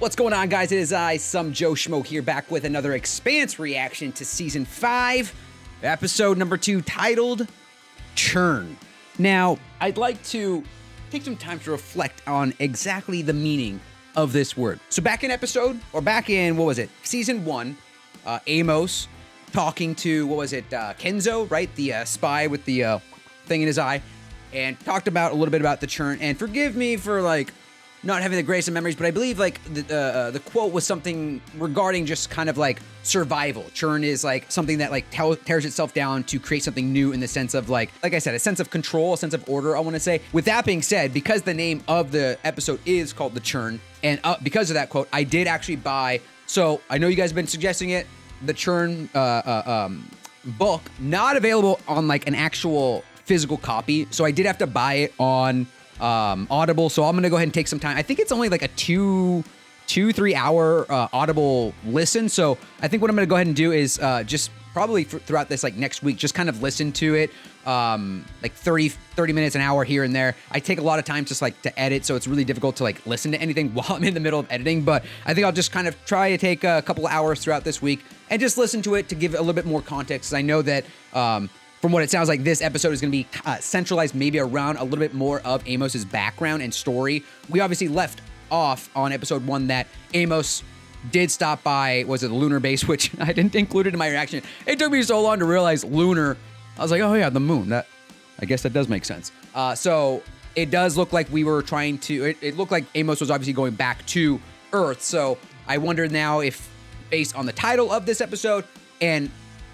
What's going on, guys? It is I, some Joe Schmo, here back with another Expanse reaction to Season 5, Episode number 2, titled Churn. Now, I'd like to take some time to reflect on exactly the meaning of this word. So back in Season 1, Amos talking to, Kenzo, right? The spy with the thing in his eye, and talked about a little bit about the churn. And forgive me for, not having the greatest of memories, but I believe the quote was something regarding just kind of like survival. Churn is like something that tears itself down to create something new, in the sense of like I said, a sense of control, a sense of order, I want to say. With that being said, because the name of the episode is called The Churn, and because of that quote, I did actually buy, so I know you guys have been suggesting it, the Churn book, not available on like an actual physical copy, so I did have to buy it on Audible. So I'm gonna go ahead and take some time. I think it's only like a 2-3 hour Audible listen. So I think what I'm gonna go ahead and do is just probably throughout this next week, just kind of listen to it, 30 minutes, an hour here and there. I take a lot of time just to edit, so it's really difficult to listen to anything while I'm in the middle of editing. But I think I'll just kind of try to take a couple of hours throughout this week and just listen to it to give it a little bit more context. 'Cause I know that from what it sounds like, this episode is going to be centralized maybe around a little bit more of Amos's background and story. We obviously left off on episode 1 that Amos did stop by, was it the lunar base, which I didn't include it in my reaction. It took me so long to realize lunar. I was like, oh yeah, the moon. I guess that does make sense. So it does look like we were trying to, it looked like Amos was obviously going back to Earth. So I wonder now if, based on the title of this episode and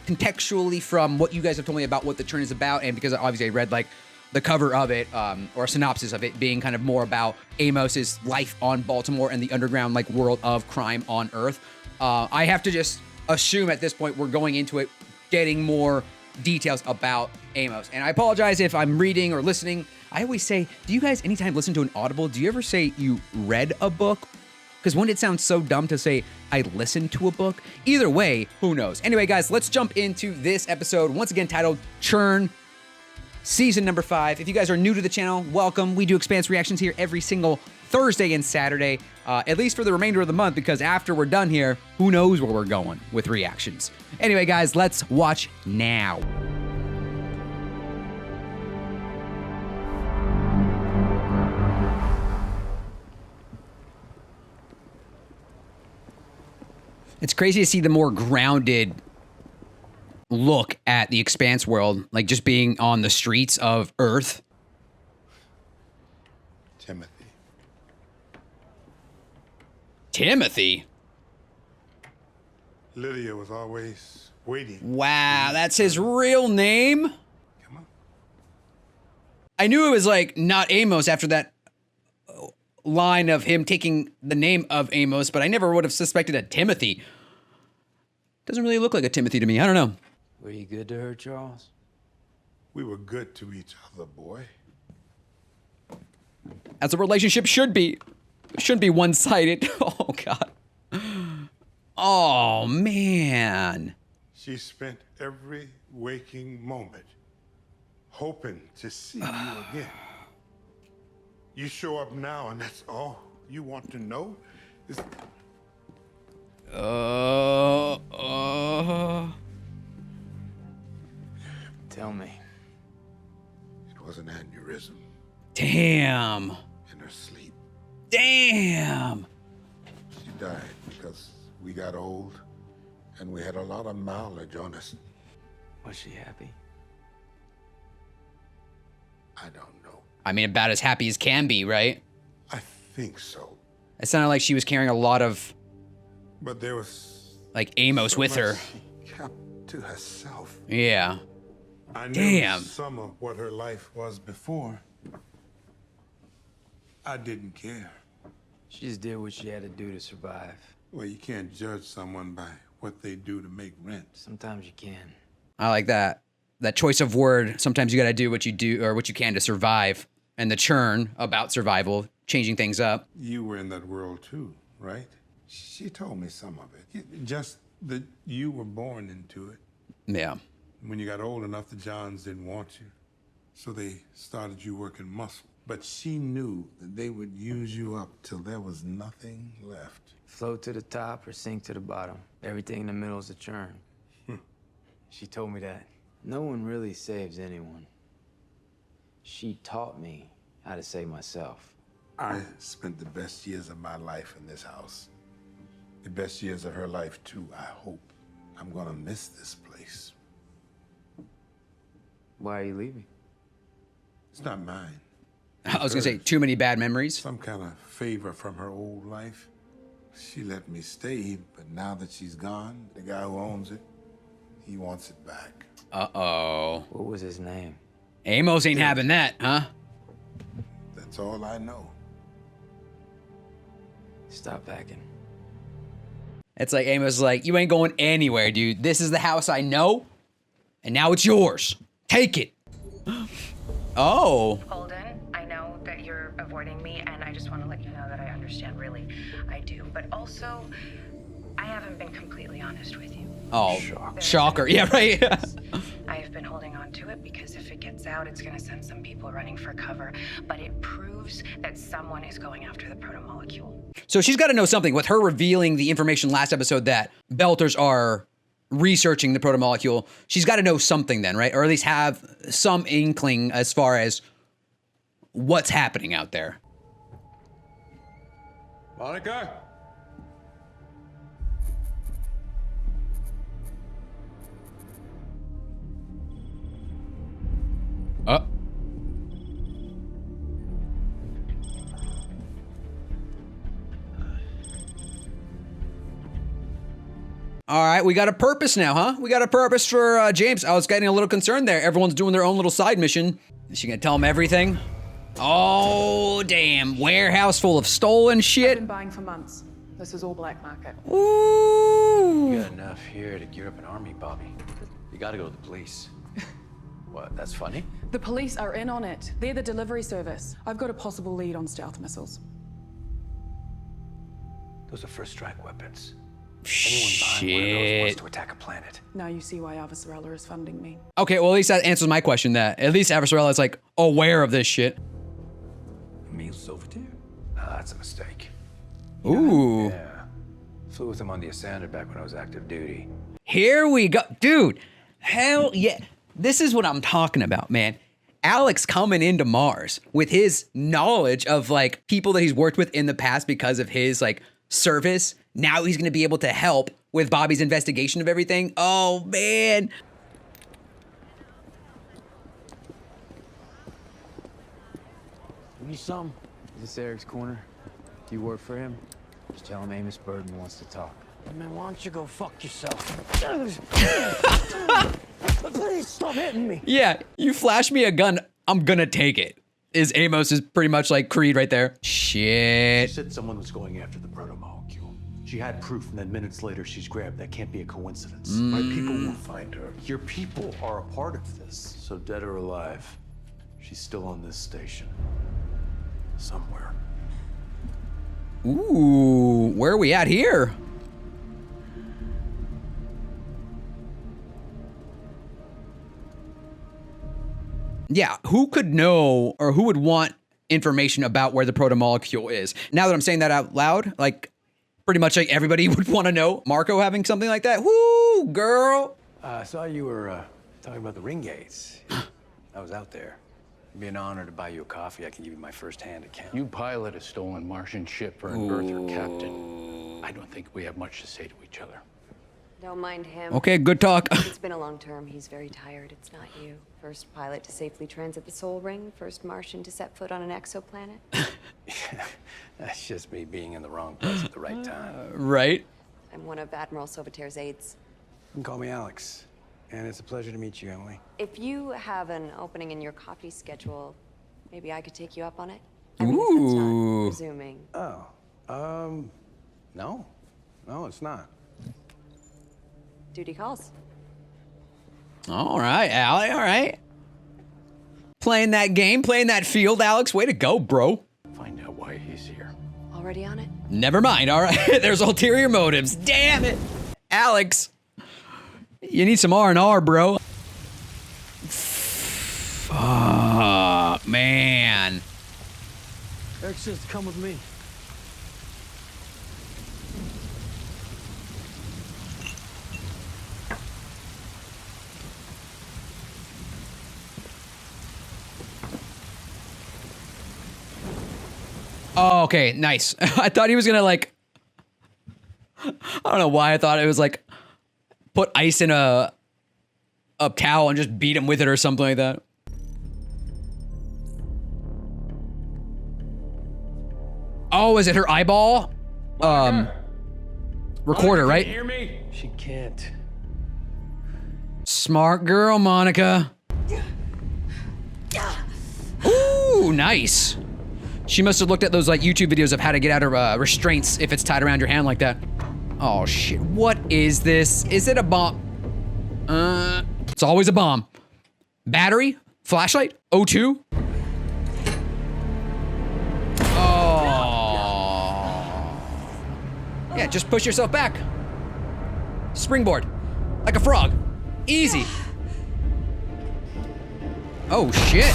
contextually from what you guys have told me about what the Churn is about, and because obviously I read the cover of it, or a synopsis of it being kind of more about Amos's life on Baltimore and the underground world of crime on Earth, I have to just assume at this point we're going into it getting more details about Amos. And I apologize if I'm reading or listening. I always say, do you guys anytime listen to an Audible, do you ever say you read a book? Because wouldn't it sound so dumb to say I listened to a book? Either way, who knows? Anyway, guys, let's jump into this episode, once again titled Churn, Season number 5. If you guys are new to the channel, welcome. We do Expanse reactions here every single Thursday and Saturday, at least for the remainder of the month, because after we're done here, who knows where we're going with reactions. Anyway, guys, let's watch now. It's crazy to see the more grounded look at the Expanse world, just being on the streets of Earth. Timothy? Lydia was always waiting. Wow, that's his real name? Come on. I knew it was not Amos after that line of him taking the name of Amos, but I never would have suspected a Timothy. Doesn't really look like a Timothy to me. I don't know. Were you good to her, Charles? We were good to each other, boy. As a relationship should be. It shouldn't be one-sided. Oh, God. Oh, man. She spent every waking moment hoping to see you again. You show up now, and that's all you want to know? Is... Tell me. It was an aneurysm. Damn. In her sleep. Damn. She died because we got old, and we had a lot of mileage on us. Was she happy? I don't know. I mean, about as happy as can be, right? I think so. It sounded like she was carrying a lot of, but there was Amos so with her. She kept to herself. Yeah. I knew Damn. some of what her life was before. I didn't care. She just did what she had to do to survive. Well, you can't judge someone by what they do to make rent. Sometimes you can. I like that. That choice of word. Sometimes you got to do what you do or what you can to survive. And the churn about survival, changing things up. You were in that world too, right? She told me some of it. Just that you were born into it. Yeah. When you got old enough, the Johns didn't want you. So they started you working muscle. But she knew that they would use you up till there was nothing left. Float to the top or sink to the bottom. Everything in the middle is a churn. She told me that. No one really saves anyone. She taught me how to save myself. I spent the best years of my life in this house. The best years of her life, too, I hope. I'm gonna miss this place. Why are you leaving? It's not mine. I was gonna say, too many bad memories. Some kind of favor from her old life. She let me stay, but now that she's gone, the guy who owns it, he wants it back. Uh-oh. What was his name? Amos ain't having that, huh? That's all I know. Stop packing. It's like Amos is like, you ain't going anywhere, dude. This is the house I know, and now it's yours. Take it. Oh. Holden, I know that you're avoiding me, and I just want to let you know that I understand, really. I do. But also, I haven't been completely honest with you. Oh, Shocker. shocker. Yeah, right. I have been holding on to it because if it gets out, it's going to send some people running for cover. But it proves that someone is going after the protomolecule. So she's got to know something. With her revealing the information last episode that Belters are researching the protomolecule, she's got to know something then, right? Or at least have some inkling as far as what's happening out there. Monica? All right, we got a purpose now, huh? We got a purpose for James. I was getting a little concerned there. Everyone's doing their own little side mission. Is she gonna tell him everything? Oh, damn. Warehouse full of stolen I've shit. been buying for months. This is all black market. Ooh. You got enough here to gear up an army, Bobby. You gotta go to the police. What, that's funny? The police are in on it. They're the delivery service. I've got a possible lead on stealth missiles. Those are first strike weapons. Anyone buying one of those wants to attack a planet. Now you see why Avasarella is funding me. Okay, well, at least that answers my question. That at least Avasarella is like aware of this shit. Emil Silvertear? That's a mistake. Ooh. Yeah. Flew with him on the Assander back when I was active duty. Here we go. Dude, hell yeah. This is what I'm talking about, man. Alex coming into Mars with his knowledge of like people that he's worked with in the past because of his like service. Now he's going to be able to help with Bobby's investigation of everything. Oh, man. You need something? Is this Eric's corner? Do you work for him? Just tell him Amos Burden wants to talk. Man, why don't you go fuck yourself? Please stop hitting me. Yeah, you flash me a gun, I'm going to take it. Is Amos' pretty much like Creed right there. Shit. She said someone was going after the protomolecule. She had proof, and then minutes later she's grabbed. That can't be a coincidence. My people will find her. Your people are a part of this. So dead or alive, she's still on this station. Somewhere. Ooh, where are we at here? Yeah, who could know or who would want information about where the protomolecule is? Now that I'm saying that out loud, like pretty much like everybody would want to know. Marco having something like that? Woo, girl. I saw you were talking about the ring gates. I was out there. It'd be an honor to buy you a coffee. I can give you my first-hand account. You pilot a stolen Martian ship for an Earther captain. I don't think we have much to say to each other. Don't mind him. Okay, good talk. It's been a long term. He's very tired. It's not you. First pilot to safely transit the Sol Ring. First Martian to set foot on an exoplanet. That's just me being in the wrong place at the right time. Right? I'm one of Admiral Sauveterre's aides. You can call me Alex. And it's a pleasure to meet you, Emily. If you have an opening in your coffee schedule, maybe I could take you up on it. Ooh. It's not presuming. Oh, no. No, it's not. Duty calls. All right, Allie, all right. Playing that game, playing that field, Alex. Way to go, bro. Find out why he's here. Already on it? Never mind, all right. There's ulterior motives. Damn it. Alex, you need some R&R, bro. Fuck, man. directions. Come with me. Oh, okay, nice. I thought he was gonna like, I don't know why I thought it was like, put ice in a towel and just beat him with it or something like that. Oh, is it her eyeball? Recorder, right? Hear me? She can't. Smart girl, Monica. Ooh, nice. She must have looked at those like YouTube videos of how to get out of restraints if it's tied around your hand like that. Oh shit, what is this? Is it a bomb? It's always a bomb. Battery? Flashlight? O2? Oh. Yeah, just push yourself back. Springboard. Like a frog. Easy. Oh shit.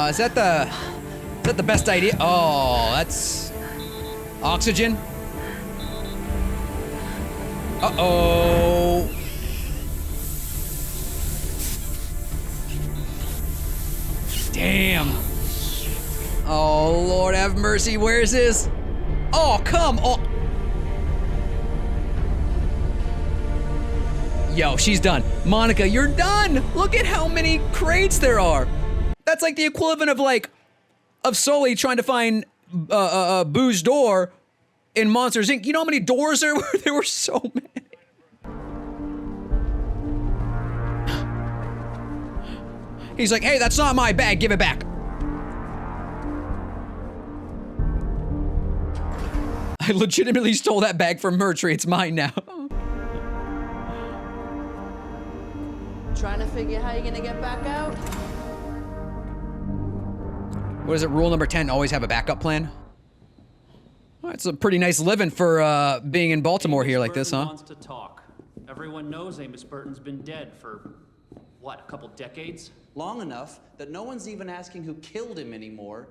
Is that the best idea? Oh, that's oxygen. Uh-oh. Damn. Oh, Lord have mercy. Where is this? Oh, come on. Yo, she's done. Monica, you're done. Look at how many crates there are. That's like the equivalent of like, of Sully trying to find Boo's door in Monsters, Inc. You know how many doors there were? There were so many. He's like, hey, that's not my bag, give it back. I legitimately stole that bag from Mertry, it's mine now. Trying to figure how you're gonna get back out? What is it, rule number 10, always have a backup plan? Well, it's a pretty nice living for being in Baltimore Amos here like this, Burton huh? wants to talk. Everyone knows Amos Burton's been dead for, what, a couple decades? Long enough that no one's even asking who killed him anymore,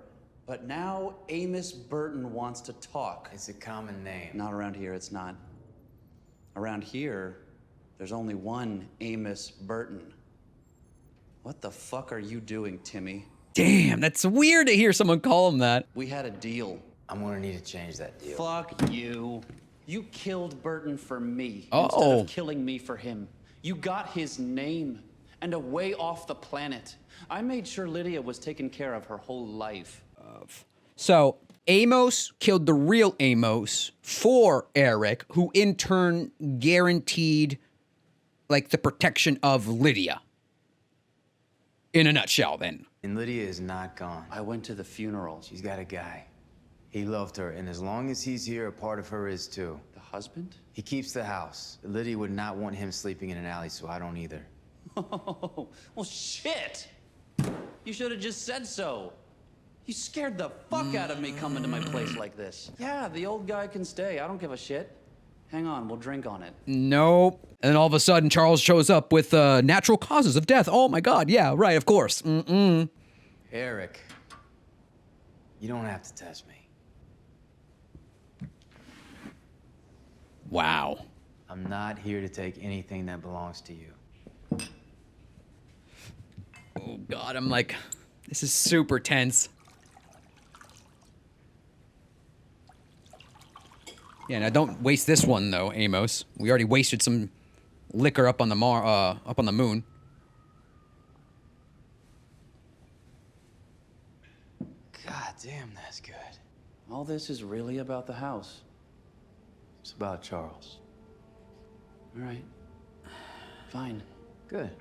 but now Amos Burton wants to talk. It's a common name. Not around here, it's not. Around here, there's only one Amos Burton. What the fuck are you doing, Timmy? Damn, that's weird to hear someone call him that. We had a deal. I'm gonna need to change that deal. Fuck you. You killed Burton for me Uh-oh. instead of killing me for him. You got his name and away off the planet. I made sure Lydia was taken care of her whole life. So, Amos killed the real Amos for Eric, who in turn guaranteed, like, the protection of Lydia. In a nutshell, then. And Lydia is not gone. I went to the funeral. She's got a guy. He loved her, and as long as he's here, a part of her is too. The husband? He keeps the house. Lydia would not want him sleeping in an alley, so I don't either. Oh, well, shit! You should have just said so. You scared the fuck out of me coming to my place like this. Yeah, the old guy can stay. I don't give a shit. Hang on, we'll drink on it. Nope. And then all of a sudden, Charles shows up with natural causes of death. Oh my god, yeah, right, of course. Eric, you don't have to test me. Wow. I'm not here to take anything that belongs to you. Oh god, I'm like, this is super tense. Yeah, now don't waste this one though, Amos. We already wasted some liquor up on the moon. God damn, that's good. All this is really about the house. It's about Charles. All right. Fine. Good.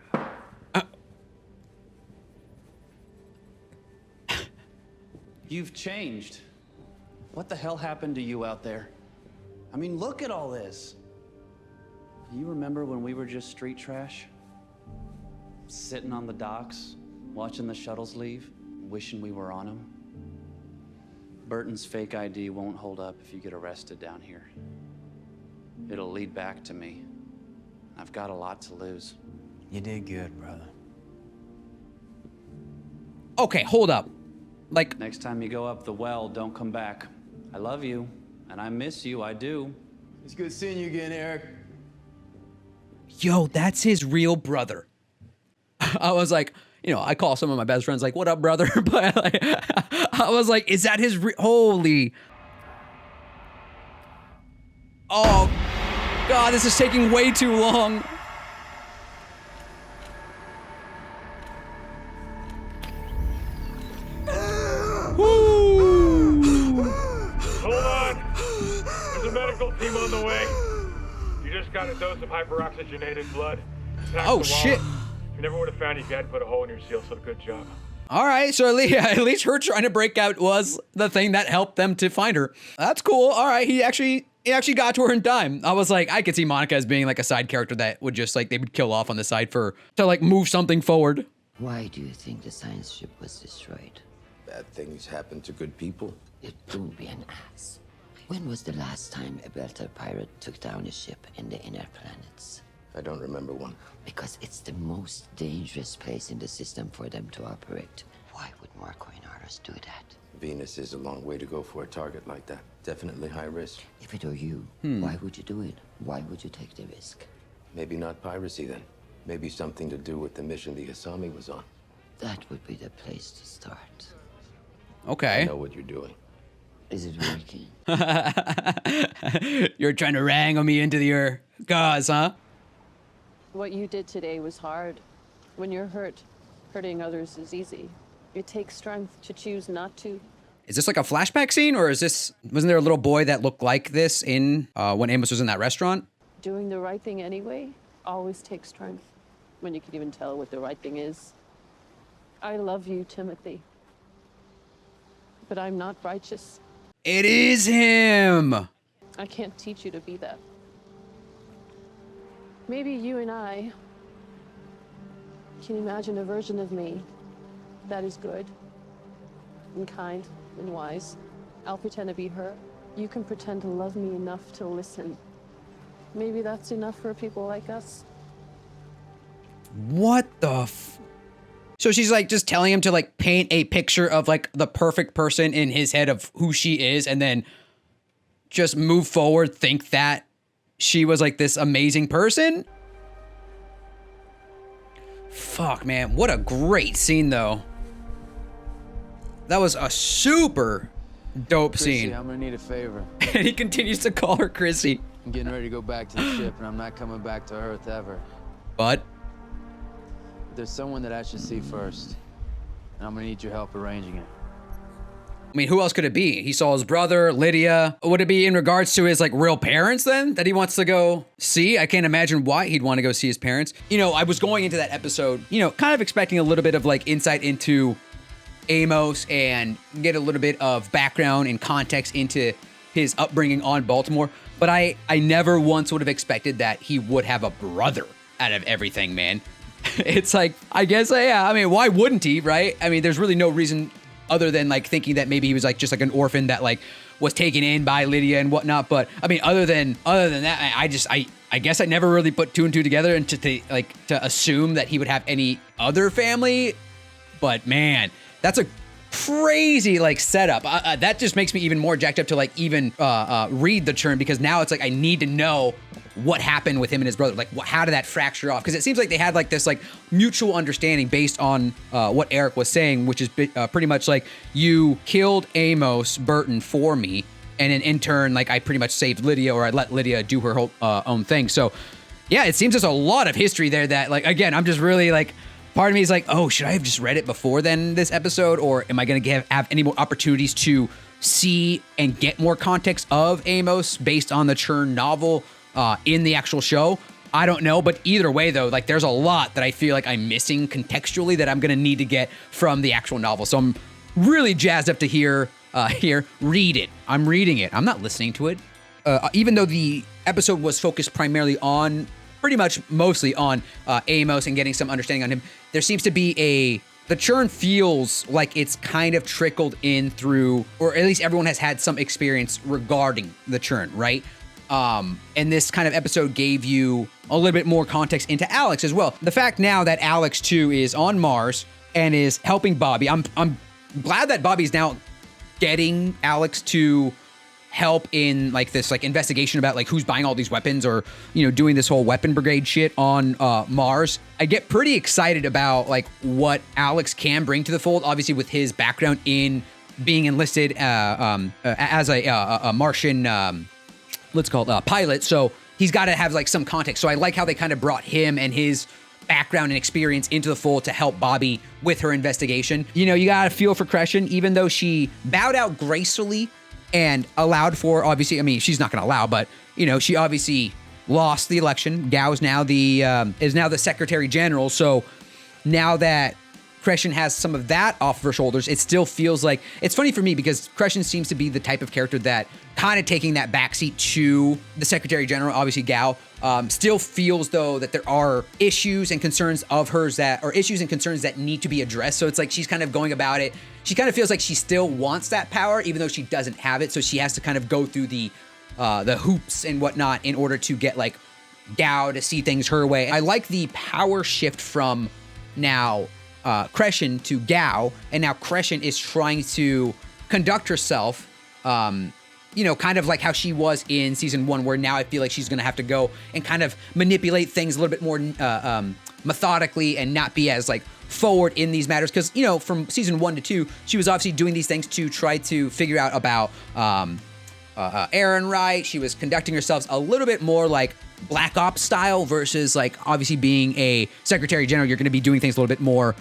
You've changed. What the hell happened to you out there? I mean, look at all this. You remember when we were just street trash? Sitting on the docks, watching the shuttles leave, wishing we were on them? Burton's fake ID won't hold up if you get arrested down here. It'll lead back to me. I've got a lot to lose. You did good, brother. Okay, hold up. Like, Next time you go up the well, don't come back. I love you, and I miss you, I do. It's good seeing you again, Eric. yo, that's his real brother. I was like, you know, I call some of my best friends like, what up, brother? But like, I was like, is that his holy... Oh, God, this is taking way too long. Hold on. There's a medical team on the way. You just got a dose of hyperoxygenated blood. Oh, shit. We never would have found you if you hadn't put a hole in your seal, so good job. All right, so at least her trying to break out was the thing that helped them to find her. That's cool. All right, he actually got to her in time. I was like, I could see Monica as being like a side character that would just like, they would kill off on the side to like move something forward. Why do you think the science ship was destroyed? Bad things happen to good people. It don't be an ass. When was the last time a Belter pirate took down a ship in the inner planets? I don't remember one. Because it's the most dangerous place in the system for them to operate. Why would Marco and Aros do that? Venus is a long way to go for a target like that. Definitely high risk. If it were you, why would you do it? Why would you take the risk? Maybe not piracy then. Maybe something to do with the mission the Asami was on. That would be the place to start. Okay. I know what you're doing. Is it working? You're trying to wrangle me into your cause, huh? What you did today was hard. When you're hurt, hurting others is easy. It takes strength to choose not to. Is this like a flashback scene, or wasn't there a little boy that looked like this in when Amos was in that restaurant? Doing the right thing anyway always takes strength, when you can even tell what the right thing is. I love you, Timothy. But I'm not righteous. It is him! I can't teach you to be that. Maybe you and I can imagine a version of me that is good and kind and wise. I'll pretend to be her. You can pretend to love me enough to listen. Maybe that's enough for people like us. What the So she's like just telling him to like paint a picture of like the perfect person in his head of who she is, and then just move forward, think that she was like this amazing person. Fuck, man. What a great scene, though. That was a super dope scene. I'm gonna need a favor. And he continues to call her Chrissy. I'm getting ready to go back to the ship, and I'm not coming back to Earth ever. But there's someone that I should see first, and I'm gonna need your help arranging it. I mean, who else could it be? He saw his brother, Lydia. Would it be in regards to his like real parents then that he wants to go see? I can't imagine why he'd want to go see his parents. You know, I was going into that episode, you know, kind of expecting a little bit of like insight into Amos and get a little bit of background and context into his upbringing on Baltimore. But I never once would have expected that he would have a brother out of everything, man. It's like, I guess, yeah, I mean, why wouldn't he, right? I mean, there's really no reason other than like thinking that maybe he was like just like an orphan that like was taken in by Lydia and whatnot. But I mean, other than that, I guess I never really put two and two together and to assume that he would have any other family. But man, that's a crazy like setup. That just makes me even more jacked up to like even read the Churn, because now it's like I need to know what happened with him and his brother. Like, how did that fracture off? Because it seems like they had like this like mutual understanding based on what Eric was saying, which is pretty much like, you killed Amos Burton for me, and in turn, like I pretty much saved Lydia, or I let Lydia do her whole own thing. So yeah, it seems there's a lot of history there that like, again, I'm just really like, part of me is like, oh, should I have just read it before then this episode? Or am I going to have any more opportunities to see and get more context of Amos based on the Churn novel in the actual show? I don't know. But either way, though, like there's a lot that I feel like I'm missing contextually that I'm going to need to get from the actual novel. So I'm really jazzed up to read it. I'm reading it. I'm not listening to it. Even though the episode was focused primarily on mostly on Amos and getting some understanding on him, there seems to be the Churn feels like it's kind of trickled in through, or at least everyone has had some experience regarding the Churn, right? And this kind of episode gave you a little bit more context into Alex as well. The fact now that Alex too is on Mars, and is helping Bobby. I'm glad that Bobby's now getting Alex to help in like this like investigation about like who's buying all these weapons, or doing this whole weapon brigade shit on Mars. I get pretty excited about like what Alex can bring to the fold, obviously with his background in being enlisted as a Martian let's call it pilot, so he's got to have like some context. So I like how they kind of brought him and his background and experience into the fold to help Bobby with her investigation. You gotta feel for Crescent, even though she bowed out gracefully and allowed for, obviously, I mean, she's not gonna allow, but she obviously lost the election. Gao is now the Secretary General. So now that Crescent has some of that off of her shoulders, it still feels like, it's funny for me because Crescent seems to be the type of character that kind of taking that backseat to the Secretary General, obviously Gao, still feels though that there are issues and concerns of hers that need to be addressed. So it's like she's kind of going about it. She kind of feels like she still wants that power, even though she doesn't have it. So she has to kind of go through the hoops and whatnot in order to get like Gao to see things her way. I like the power shift from now Crescent to Gao, and now Crescent is trying to conduct herself, kind of like how she was in season 1, where now I feel like she's gonna have to go and kind of manipulate things a little bit more methodically and not be as like forward in these matters. Because from season 1 to 2, she was obviously doing these things to try to figure out about Aaron Wright. She was conducting herself a little bit more like Black Ops style versus like obviously being a Secretary General, you're going to be doing things a little bit more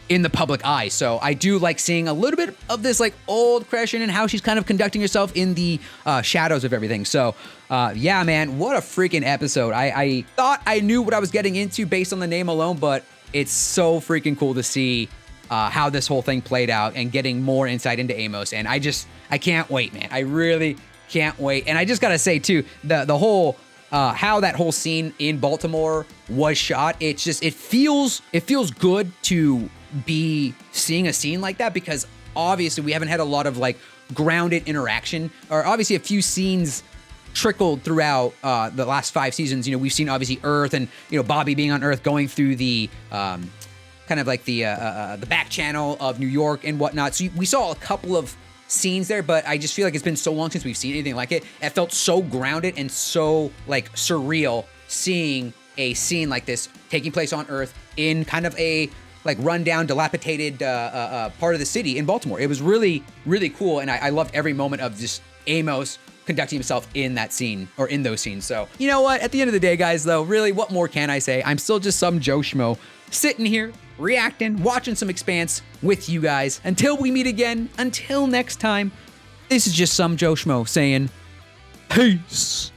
in the public eye. So I do like seeing a little bit of this like old Crescent and how she's kind of conducting herself in the shadows of everything. So yeah, man, what a freaking episode. I thought I knew what I was getting into based on the name alone, but it's so freaking cool to see how this whole thing played out and getting more insight into Amos. And I can't wait, man. I really can't wait. And I just got to say too, the whole, how that whole scene in Baltimore was shot. It feels good to be seeing a scene like that, because obviously we haven't had a lot of like grounded interaction, or obviously a few scenes trickled throughout the last 5 seasons. We've seen obviously Earth and, Bobby being on Earth, going through the kind of like the back channel of New York and whatnot. So we saw a couple of scenes there, but I just feel like it's been so long since we've seen anything like it. It felt so grounded and so like surreal seeing a scene like this taking place on Earth in kind of a like rundown, dilapidated part of the city in Baltimore. It was really, really cool, and I loved every moment of just Amos conducting himself in that scene, or in those scenes. So, you know what? At the end of the day, guys, though, really, what more can I say? I'm still just some Joe Schmo sitting here, reacting, watching some Expanse with you guys. Until we meet again, until next time, this is just some Joe Schmo saying, peace.